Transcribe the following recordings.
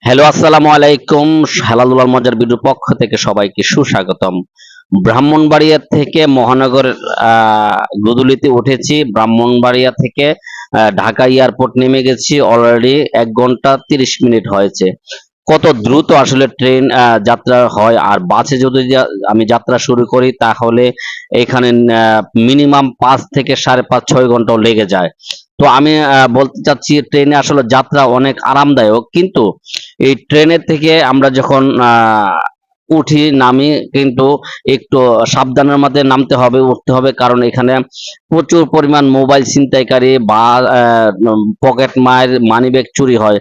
Hello, আসসালামু আলাইকুম। হেলালুলার মজার ভিডিওর পক্ষ থেকে সবাইকে সুস্বাগতম। ব্রাহ্মণবাড়িয়া থেকে মহানগরের গুদুলিতে উঠেছি। ব্রাহ্মণবাড়িয়া থেকে ঢাকা এয়ারপোর্ট নেমে গেছি। অলরেডি 1 ঘন্টা 30 মিনিট হয়েছে। কত দ্রুত আসলে ট্রেন যাত্রা হয়, আর বাসে যদি আমি যাত্রা শুরু করি তাহলে এখানে মিনিমাম 5 থেকে 5.5-6 ঘন্টাও লেগে যায়। তো আমি বলতে চাচ্ছি ট্রেনে আসলে যাত্রা অনেক আরামদায়ক, কিন্তু এই ট্রেনের থেকে আমরা যখন উঠি নামি কিন্তু একটু সাবধানের মধ্যে নামতে হবে, উঠতে হবে, কারণ এখানে প্রচুর পরিমাণ মোবাইল ছিনতাইকারী বা পকেট মার মানিব্যাগ চুরি হয়।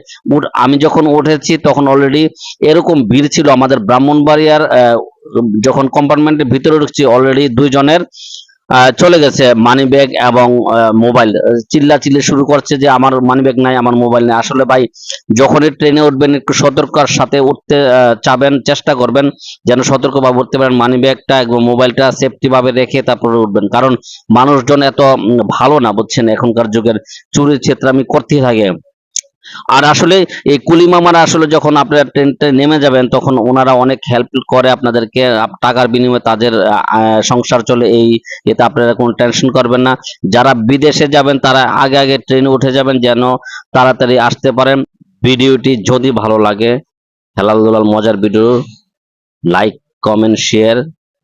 আমি যখন উঠেছি তখন অলরেডি এরকম ভিড় ছিল আমাদের ব্রাহ্মণবাড়িয়ার যখন কম্পার্টমেন্টের ভিতরে ঢুকছি অলরেডি 2 জনের চলে গেছে মানিব্যাগ এবং মোবাইল। চিল্লাচিল্লি শুরু করছে যে আমার মানিব্যাগ নাই, আমার মোবাইল নেই। আসলে ভাই, যখনই ট্রেনে উঠবেন একটু সতর্কতার সাথে উঠতে চাবেন, চেষ্টা করবেন যেন সতর্কভাবে উঠতে পারেন। মানিব্যাগটা এবং মোবাইলটা সেফটি ভাবে রেখে তারপরে উঠবেন, কারণ মানুষজন এত ভালো না, বুঝছেন, এখনকার যুগের চুরি চেতরামি করতেই থাকে। আর আসলে এই কুলি মামারা আসলে যখন আপনারা ট্রেনটা নেমে যাবেন তখন ওনারা অনেক হেল্প করে আপনাদেরকে, টাকার বিনিময়ে তাদের সংসার চলে। এতে আপনারা কোনো টেনশন করবেন না। যারা বিদেশে যাবেন তারা আগে আগে ট্রেনে উঠে যাবেন যেন তাড়াতাড়ি আসতে পারেন। ভিডিওটি যদি ভালো লাগে, হেলাল দুলাল মজার ভিডিও লাইক, কমেন্ট, শেয়ার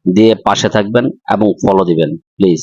দিয়ে পাশে থাকবেন এবং ফলো দিবেন প্লিজ।